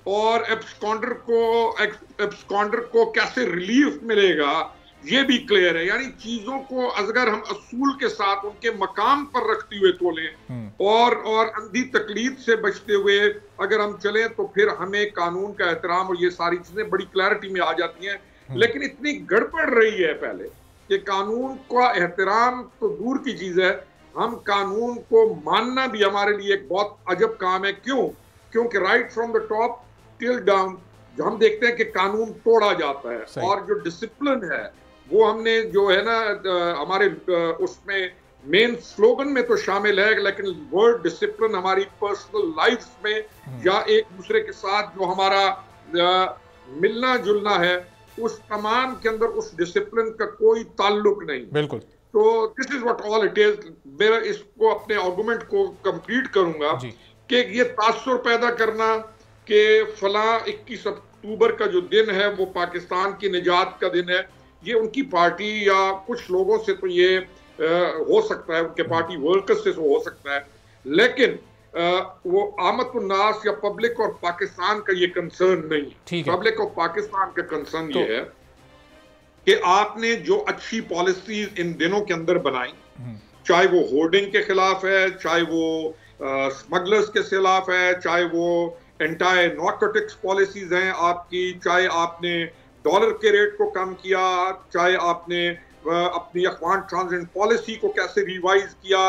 Speaker 4: और एब्सकॉन्डर को कैसे रिलीफ मिलेगा ये भी क्लियर है। यानी चीजों को अगर हम असूल के साथ उनके मकाम पर रखते हुए तोलें और अंधी तकलीफ से बचते हुए अगर हम चलें तो फिर हमें कानून का एहतराम और ये सारी चीजें बड़ी क्लैरिटी में आ जाती हैं। लेकिन इतनी गड़बड़ रही है पहले कि कानून का एहतराम तो दूर की चीज है, हम कानून को मानना भी हमारे लिए एक बहुत अजब काम है। क्योंकि right from the top till down जो हम देखते हैं कि कानून तोड़ा जाता है, और जो डिसिप्लिन है वो हमने जो है ना हमारे उसमें मेन स्लोगन में तो शामिल है, लेकिन वर्ड डिसिप्लिन हमारी पर्सनल लाइफ में या एक दूसरे के साथ जो हमारा मिलना जुलना है, उस तमाम के अंदर उस डिसिप्लिन का कोई ताल्लुक नहीं।
Speaker 2: बिल्कुल।
Speaker 4: तो this is what all it is. मेरा इसको अपने आर्गुमेंट को कंप्लीट करूंगा कि ये तासुर पैदा करना कि फला 21 अक्टूबर का जो दिन है वो पाकिस्तान की निजात का दिन है, ये उनकी पार्टी या कुछ लोगों से तो ये हो सकता है, उनके पार्टी वर्कर्स से तो हो सकता है, लेकिन वो आमतुन्नास या पब्लिक और पाकिस्तान का ये कंसर्न नहीं है। पब्लिक और पाकिस्तान का कंसर्न ये है कि आपने जो अच्छी पॉलिसीज इन दिनों के अंदर बनाई, चाहे वो होर्डिंग के खिलाफ है, चाहे वो स्मगलर्स के खिलाफ है, चाहे वो एंटाई नार्कोटिक्स पॉलिसीज हैं आपकी, चाहे आपने डॉलर के रेट को कम किया, चाहे आपने अपनी अफवान ट्रांजिट पॉलिसी को कैसे रिवाइज किया,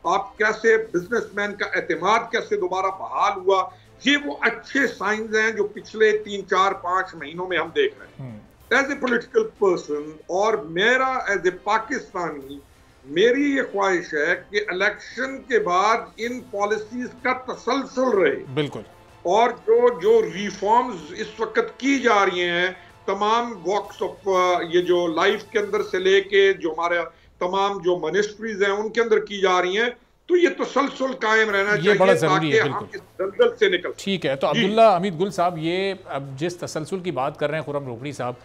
Speaker 4: आप कैसे बिजनेसमैन का एतमाद कैसे दोबारा बहाल हुआ, ये वो अच्छे साइंस हैं जो पिछले 3, 4, 5 महीनों में हम देख रहे हैं। एज ए पॉलिटिकल पर्सन और मेरा एज ए पाकिस्तानी, मेरी ये ख्वाहिश है कि इलेक्शन के बाद इन पॉलिसीज का तसलसल रहे।
Speaker 2: बिल्कुल। और
Speaker 4: जो रिफॉर्म्स इस वक्त की जा रही हैं तमाम वॉक्स ऑफ ये जो लाइफ के अंदर से लेके जो हमारे तमाम जो मिनिस्ट्रीज हैं उनके अंदर की जा रही हैं, तो ये तसलसल कायम रहना चाहिए,
Speaker 2: बड़ा जरूरी है।
Speaker 4: हम इस दलदल से निकल।
Speaker 2: ठीक है, तो अब्दुल्ला हमीद गुल साहब, ये अब जिस तसलसल की बात कर रहे हैं खुर्रम रोकड़ी साहब,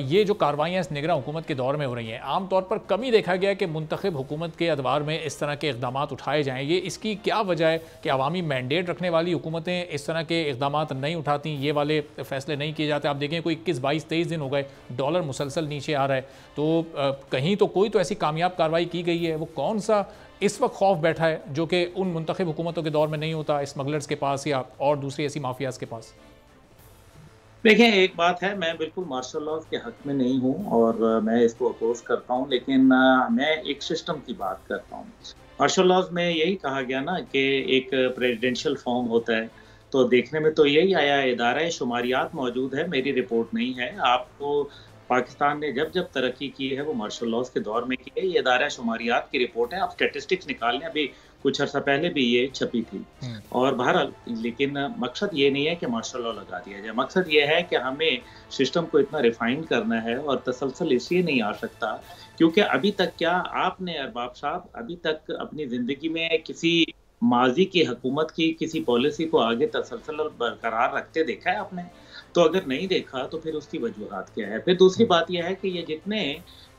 Speaker 2: ये जो कार्रवाइयाँ इस निगरान हुकूमत के दौर में हो रही हैं, आमतौर पर कम ही देखा गया कि मुंतखब हुकूमत के अदवार में इस तरह के इक़दाम उठाए जाएँ। ये इसकी क्या वजह है कि अवामी मैंडेट रखने वाली हुकूमतें इस तरह के इक़दाम नहीं उठाती, ये वाले फैसले नहीं किए जाते? आप देखें कोई 21, 22, 23 दिन हो गए, डॉलर मुसलसल नीचे आ रहा है, तो कहीं तो कोई तो ऐसी कामयाब कार्रवाई की गई है। वो कौन सा इस वक्त खौफ बैठा है जो कि उन मुंतखब हुकूमतों के दौर में नहीं होता, स्मगलर्स के पास या और दूसरी ऐसी माफियाज के पास?
Speaker 5: देखिए, एक बात है, मैं बिल्कुल मार्शल लॉ के हक में नहीं हूँ और मैं इसको अपोज करता हूँ, लेकिन मैं एक सिस्टम की बात करता हूँ। मार्शल लॉज में यही कहा गया ना कि एक प्रेसिडेंशियल फॉर्म होता है, तो देखने में तो यही आया, इदारा शुमारियात मौजूद है, मेरी रिपोर्ट नहीं है। आपको पाकिस्तान ने जब जब तरक्की की है वो मार्शल लॉज के दौर में की है। ये इदारा शुमारियात की रिपोर्ट है, आप स्टेटिस्टिक्स निकाल लें, अभी कुछ अर्सा पहले भी ये छपी थी। और बहरहाल, लेकिन मकसद ये नहीं है कि मार्शल लॉ लगा दिया जाए, मकसद ये है कि हमें सिस्टम को इतना रिफाइन करना है। और तसलसल इसलिए नहीं आ सकता क्योंकि अभी तक क्या आपने अरबाब साहब अभी तक अपनी ज़िंदगी में किसी माजी की हुकूमत की किसी पॉलिसी को आगे तसलसल बरकरार रखते देखा है आपने? तो अगर नहीं देखा तो फिर उसकी वजूहात क्या है? फिर दूसरी बात यह है कि ये जितने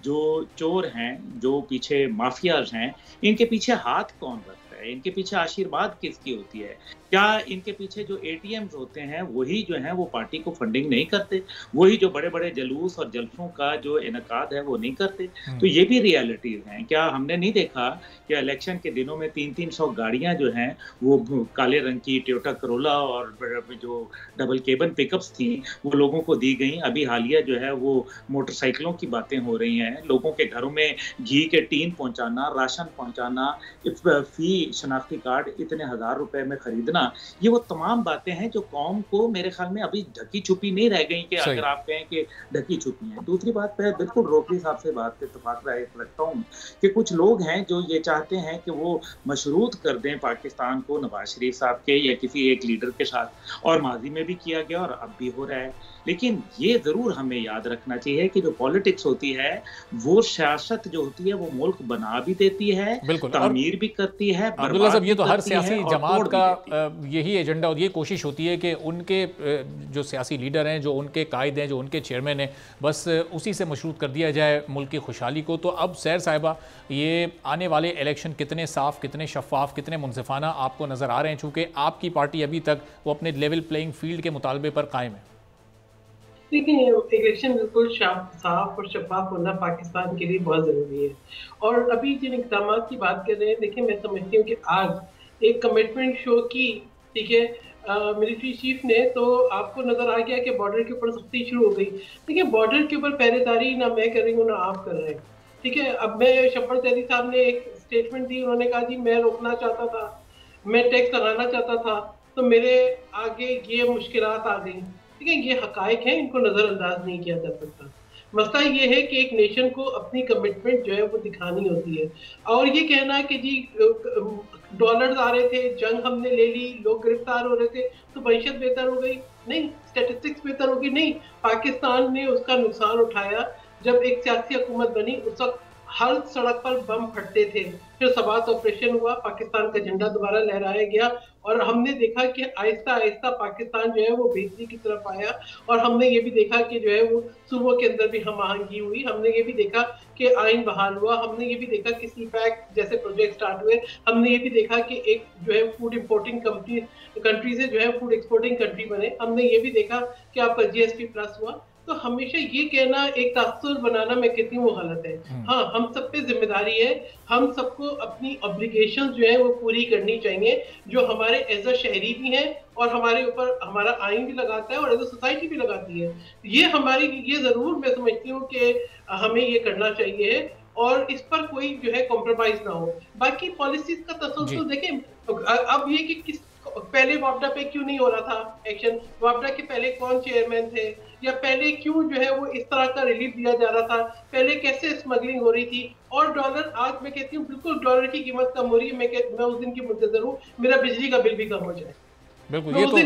Speaker 5: जो चोर हैं, जो पीछे माफियाज हैं, इनके पीछे हाथ कौन रखता है? इनके पीछे आशीर्वाद किसकी होती है? क्या इनके पीछे जो एटीएम्स होते हैं वही जो हैं वो पार्टी को फंडिंग नहीं करते? वही जो बड़े बड़े जलूस और जलसों का जो इनकाद है वो नहीं करते? तो ये भी रियलिटीज हैं। क्या हमने नहीं देखा कि इलेक्शन के दिनों में 300 गाड़ियां जो हैं वो काले रंग की टोयोटा करोला और जो डबल केबन पिकअप्स थी वो लोगों को दी गई? अभी हालिया जो है वो मोटरसाइकिलों की बातें हो रही हैं, लोगों के घरों में घी के टीन पहुंचाना, राशन पहुंचाना, फी शनाख्ती कार्ड इतने हजार रुपए में खरीदना, ये वो तमाम बातें हैं जो कौम को मेरे ख्याल में अभी ढकी छुपी नहीं रह गई कि अगर आप कहें कि ढकी छुपी है। दूसरी बात पे बिल्कुल रोकड़ी साहब से बात पे इत्तेफाक रखता हूँ कि कुछ लोग हैं जो ये चाहते हैं कि वो मशरूत कर दें पाकिस्तान को नवाज शरीफ साहब के या किसी एक लीडर के साथ, और माजी में भी किया गया और अब भी हो रहा है। लेकिन ये जरूर हमें याद रखना चाहिए कि जो पॉलिटिक्स होती है वो सियासत जो होती है वो मुल्क बना भी देती है, तामीर भी करती है।
Speaker 2: अब्दुल्ला साहब, ये तो हर सियासी जमात का यही एजेंडा और ये कोशिश होती है कि उनके जो सियासी लीडर हैं, जो उनके कायद हैं, जो उनके चेयरमैन हैं, बस उसी से मशरूत कर दिया जाए मुल्क की खुशहाली को। तो अब सैर साहिबा, ये आने वाले इलेक्शन कितने साफ, कितने शफाफ, कितने मुनसिफाना आपको नज़र आ रहे हैं, चूँकि आपकी पार्टी अभी तक वो अपने लेवल प्लेइंग फील्ड के मुतालबे पर कायम है?
Speaker 3: देखिए, इलेक्शन बिल्कुल साफ और शफाफ होना पाकिस्तान के लिए बहुत ज़रूरी है। और अभी जिन इक़दाम की बात कर रहे हैं, देखिए मैं समझती हूँ कि आज एक कमिटमेंट शो की, ठीक है, मिलिट्री चीफ ने, तो आपको नज़र आ गया कि बॉर्डर के ऊपर सख्ती शुरू हो गई। देखिए, बॉर्डर के ऊपर पहरेदारी ना मैं कर रही हूँ ना आप कर रहे हैं, ठीक है। अब मैं शफर तैयरी साहब ने एक स्टेटमेंट दी, उन्होंने कहा जी मैं रोकना चाहता था, मैं टैक्स लगाना चाहता था, तो मेरे आगे ये मुश्किलात आ गई। ठीक है, ये हकायक हैं, इनको नज़रअंदाज नहीं किया जा सकता। मसला ये है कि एक नेशन को अपनी कमिटमेंट जो है वो दिखानी होती है, और ये कहना है कि जी डॉलर्स आ रहे थे, जंग हमने ले ली, लोग गिरफ्तार हो रहे थे तो मईशत बेहतर हो गई, नहीं, स्टैटिस्टिक्स बेहतर होगी, नहीं। पाकिस्तान ने उसका नुकसान उठाया। जब एक सियासी हुकूमत बनी उस वक्त हर सड़क पर बम फटते थे, फिर सबात ऑपरेशन हुआ, पाकिस्तान का झंडा दोबारा लहराया गया और हमने देखा कि आहिस्ता आहिस्ता पाकिस्तान जो है वो बेहतरी की तरफ आया। और हमने ये भी देखा कि जो है वो सूबों के अंदर भी हम आहंगी हुई, हमने ये भी देखा कि आइन बहाल हुआ, हमने ये भी देखा कि सीपैक जैसे प्रोजेक्ट स्टार्ट हुए, हमने ये भी देखा कि एक जो है फूड इंपोर्टिंग कंट्री से जो है फूड एक्सपोर्टिंग कंट्री बने, हमने ये भी देखा कि आपका GSP प्लस हुआ। तो हमेशा ये कहना, एक तासुर बनाना, मैं कहती हूँ वो गलत है। हाँ, हम सब पे जिम्मेदारी है, हम सबको अपनी ऑब्लिगेशन जो है वो पूरी करनी चाहिए, जो हमारे एज अ शहरी भी हैं और हमारे ऊपर हमारा आइन भी लगाता है और एज अ सोसाइटी भी लगाती है। ये जरूर मैं समझती हूँ कि हमें ये करना चाहिए और इस पर कोई जो है कॉम्प्रोमाइज ना हो। बाकी पॉलिसीज का तसल्सल देखें, अब ये कि किस पहले वापडा पे क्यों नहीं हो रहा था एक्शन, वापडा के पहले कौन चेयरमैन थे, या पहले क्यों जो है वो इस तरह का रिलीफ दिया जा रहा था, पहले कैसे स्मगलिंग हो रही थी। और डॉलर, आज मैं कहती हूँ बिल्कुल डॉलर की कीमत कम हो रही है, मैं उस दिन की मुंतज़िर हूँ मेरा बिजली का बिल भी कम हो जाए।
Speaker 2: बिल्कुल, ये तो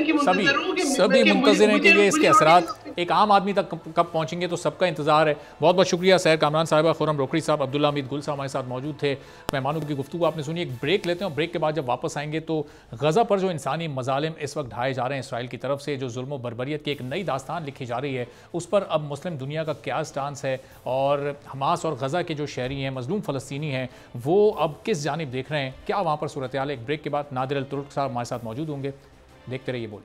Speaker 2: सभी मुंतज़िर हैं कि ये इसके असरात एक आम आदमी तक कब पहुंचेंगे, तो सबका इंतजार है। बहुत बहुत शुक्रिया सैर कामरान साहिबा, खुर्रम रोकड़ी साहब, अब्दुल्ला हमीद गुल साहब हमारे साथ मौजूद थे। मेहमानों की गुफ्तगू आपने सुनी। एक ब्रेक लेते हैं और ब्रेक के बाद जब वापस आएंगे तो गज़ा पर जो इंसानी मज़ालिम इस वक्त ढाए जा रहे हैं इसराइल की तरफ से, जो जुल्म बर्बरियत की एक नई दास्तान लिखी जा रही है, उस पर अब मुस्लिम दुनिया का क्या स्टांस है, और हमास और गज़ा के जो शहरी हैं, मजलूम फ़लस्तीनी हैं, वो अब किस जानिब देख रहे हैं, क्या वहाँ पर सूरत हाल है। एक ब्रेक के बाद नादिर अल तुर्क साहब हमारे साथ मौजूद होंगे। देखते रहिए बोल।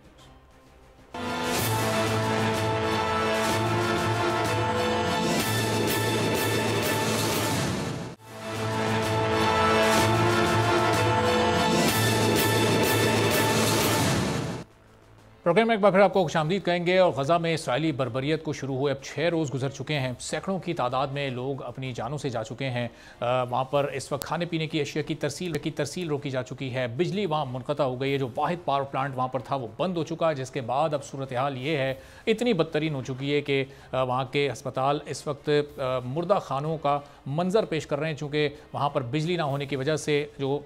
Speaker 2: प्रोग्राम में एक बार फिर आपको खुशामदीद कहेंगे। और गज़ा में इसराइली बर्बरियत को शुरू हुए अब 6 रोज़ गुजर चुके हैं, सैकड़ों की तादाद में लोग अपनी जानों से जा चुके हैं। वहाँ पर इस वक्त खाने पीने की अशिया की तरसील रोकी जा चुकी है, बिजली वहाँ मुनक़ता हो गई है, जो वाहिद पावर प्लांट वहाँ पर था वो बंद हो चुका है, जिसके बाद अब सूरत हाल ये है, इतनी बदतरीन हो चुकी है कि वहाँ के अस्पताल इस वक्त मुर्दा खानों का मंजर पेश कर रहे हैं, चूँकि वहाँ पर बिजली ना होने की वजह से जो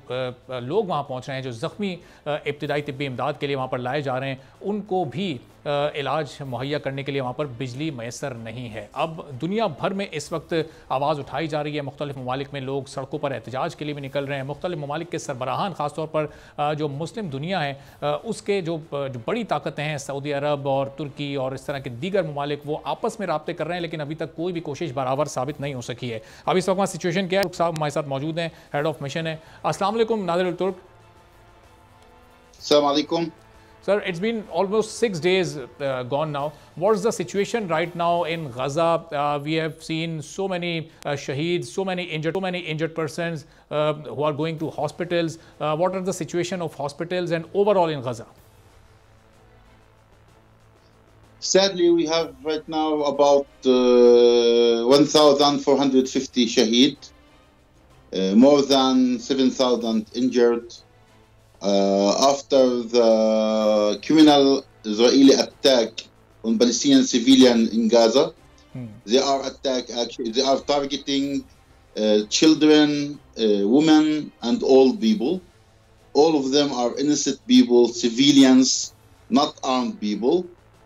Speaker 2: लोग वहाँ पहुँच रहे हैं, जो ज़ख्मी इब्तिदाई तिब्बी इमदाद के लिए वहाँ पर लाए जा रहे हैं, उनको भी इलाज मुहैया करने के लिए वहाँ पर बिजली मैसर नहीं है। अब दुनिया भर में इस वक्त आवाज़ उठाई जा रही है, मुख्तलिफ ममालिक में लोग सड़कों पर एहतजाज के लिए भी निकल रहे हैं। मुख्तलिफ ममालिक के सरबराहान, ख़ासतौर पर जो मुस्लिम दुनिया है, उसके जो बड़ी ताकतें हैं, सऊदी अरब और तुर्की और इस तरह के दीगर ममालिक, वो आपस में राब्ते कर रहे हैं, लेकिन अभी तक कोई भी कोशिश बराबर साबित नहीं हो सकी है। अब इस वक्त सिचुएशन क्या है, तुर्क साहब हमारे साथ मौजूद हैं, हेड ऑफ मिशन है। अस्सलाम वालेकुम नादिर अल तुर्क।
Speaker 6: अस्सलाम वालेकुम।
Speaker 2: Sir, it's been almost 6 days gone now. What's the situation right now in Gaza? We have seen so many shaheeds, so many injured persons who are going to hospitals. What are the situation of hospitals and overall in Gaza?
Speaker 6: Sadly, we have right now about 1,450 shaheed, more than 7,000 injured. After the criminal Israeli attack on Palestinian civilian in Gaza, they are targeting children, women, and old people. All of them are innocent people, civilians, not armed people,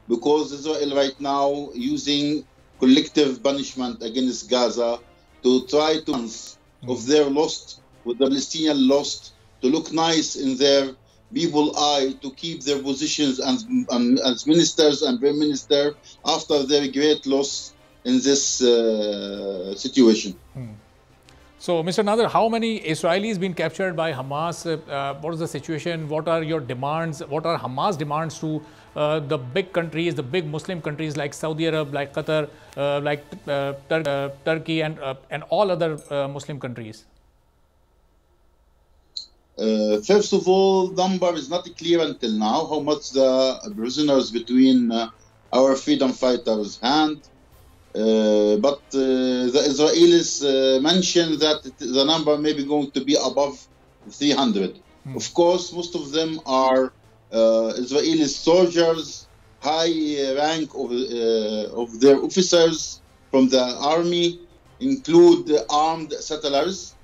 Speaker 6: because Israel right now using collective punishment against Gaza to try to of their lost, with the Palestinian lost, to look nice in their people's eye, to keep their positions as ministers and prime minister after their great loss in this situation.
Speaker 2: So, Mr. Nadir, how many Israelis been captured by Hamas? What is the situation? What are your demands? What are Hamas demands to the big countries, the big Muslim countries like Saudi Arab, like Qatar, like Turkey, and all other Muslim countries?
Speaker 6: First of all, number is not clear until now how much the prisoners between our freedom fighters hand, but the Israelis mentioned that the number may be going to be above 300. Of course, most of them are Israeli soldiers, high rank of their officers, from the army, include armed settlers.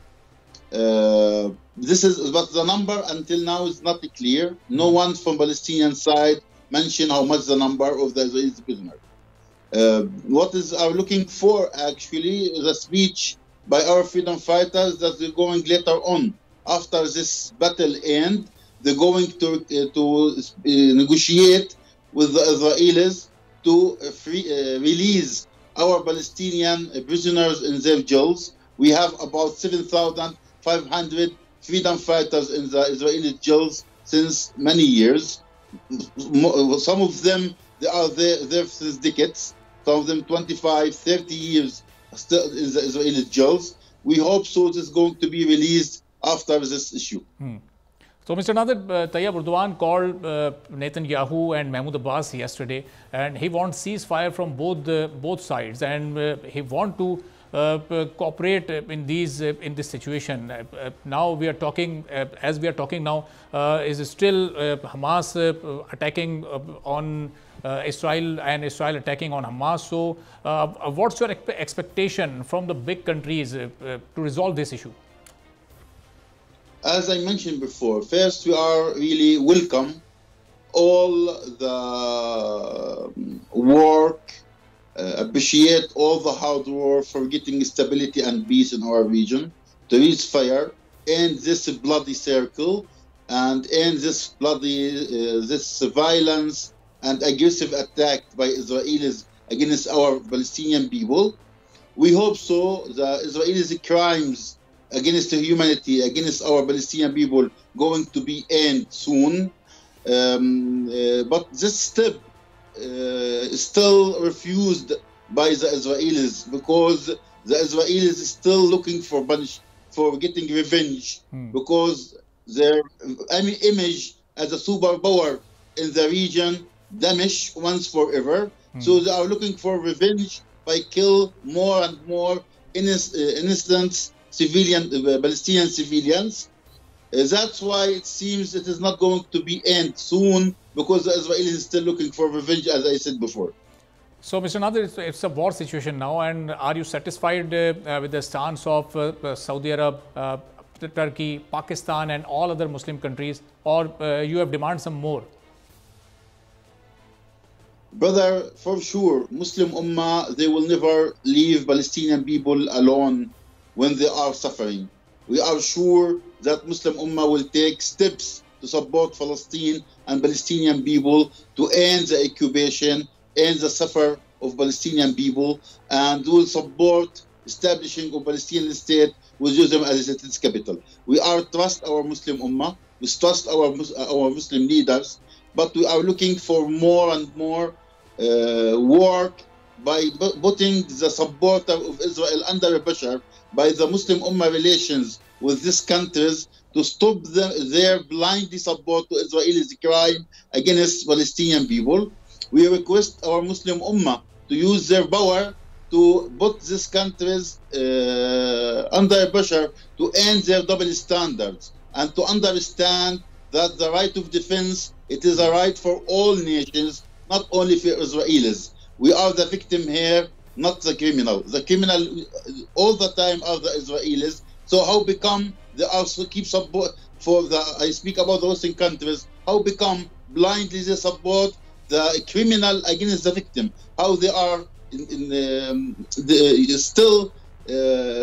Speaker 6: This is, but the number until now is not clear. No one from Palestinian side mentioned how much the number of the Israeli prisoners. What is are looking for actually is a speech by our freedom fighters that they're going later on, after this battle end, they're going to negotiate with the Israelis to release our Palestinian prisoners in their jails. We have about 7,500 freedom fighters in the Israeli jails since many years. Some of them, they are there since decades. Some of them 25, 30 years still in the Israeli jails. We hope so it is going to be released after this issue.
Speaker 2: So, Mr. Nadir, Tayyip Erdogan called Netanyahu and Mahmoud Abbas yesterday, and he wants ceasefire from both sides, and he wants to cooperate in this situation. Now we are talking, as we are talking now, is still Hamas attacking on Israel and Israel attacking on Hamas. So, what's your expectation from the big countries to resolve this issue?
Speaker 6: As I mentioned before, first we are really welcome all the work, appreciate all the hard work for getting stability and peace in our region, to reach fire, end this bloody circle, and end this this violence and aggressive attack by Israelis against our Palestinian people. We hope so. The Israelis' crimes against humanity, against our Palestinian people, going to be end soon. But this step is still refused by the Israelis, because the Israelis is still looking for getting revenge, because their image as a superpower in the region damaged once forever. So they are looking for revenge by kill more and more innocent civilian Palestinian civilians. That's why it seems it is not going to be end soon, because the Israelis is still looking for revenge, as I said before.
Speaker 2: So, Mr. Nadir, it's a war situation now, and are you satisfied with the stance of Saudi Arabia, Turkey, Pakistan, and all other Muslim countries, or you have demanded some more?
Speaker 6: Brother, for sure, Muslim Ummah, they will never leave Palestinian people alone when they are suffering. We are sure that Muslim Ummah will take steps to support Palestine and Palestinian people to end the occupation, end the suffer of Palestinian people, and will support establishing a Palestinian state with Jerusalem as its capital. We are trust our Muslim Ummah, we trust our Muslim leaders, but we are looking for more and more work by putting the supporter of Israel under pressure by the Muslim Ummah relations with these countries to stop their blindly support to Israel's crime against Palestinian people. We request our Muslim Ummah to use their power to put these countries under pressure to end their double standards, and to understand that the right of defense, it is a right for all nations, not only for Israelis. We are the victim here, not the criminal. The criminal all the time are the Israelis. So how become they also keep support for the, I speak about the Western countries, how become blindly they support the criminal against the victim? How they are still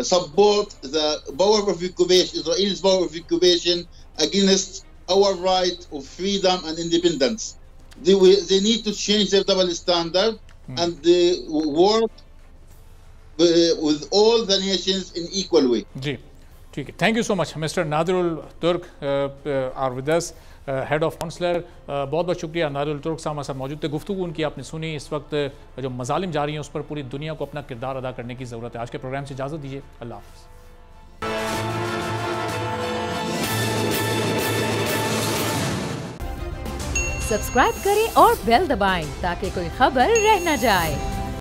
Speaker 6: support the power of occupation, Israel's power of occupation against our right of freedom and independence. They need to change their double standard and they work with all the nations in equal way.
Speaker 2: Thank you so much. Mr. Nadirul Turk are with us, head of counsellor. बहुत बहुत शुक्रिया नादिरुल तुर्क साहब हमारे साथ मौजूद थे. गुफ्तगू उनकी आपने सुनी. इस वक्त जो मजालिम जारी हैं उस पर पूरी दुनिया को अपना किरदार अदा करने की ज़रूरत है. आज के प्रोग्राम से इजाज़त दीजिए. अल्लाह हाफ़िज़.
Speaker 1: सब्सक्राइब करें और बेल दबाएं ताकि कोई खबर रह न जाए.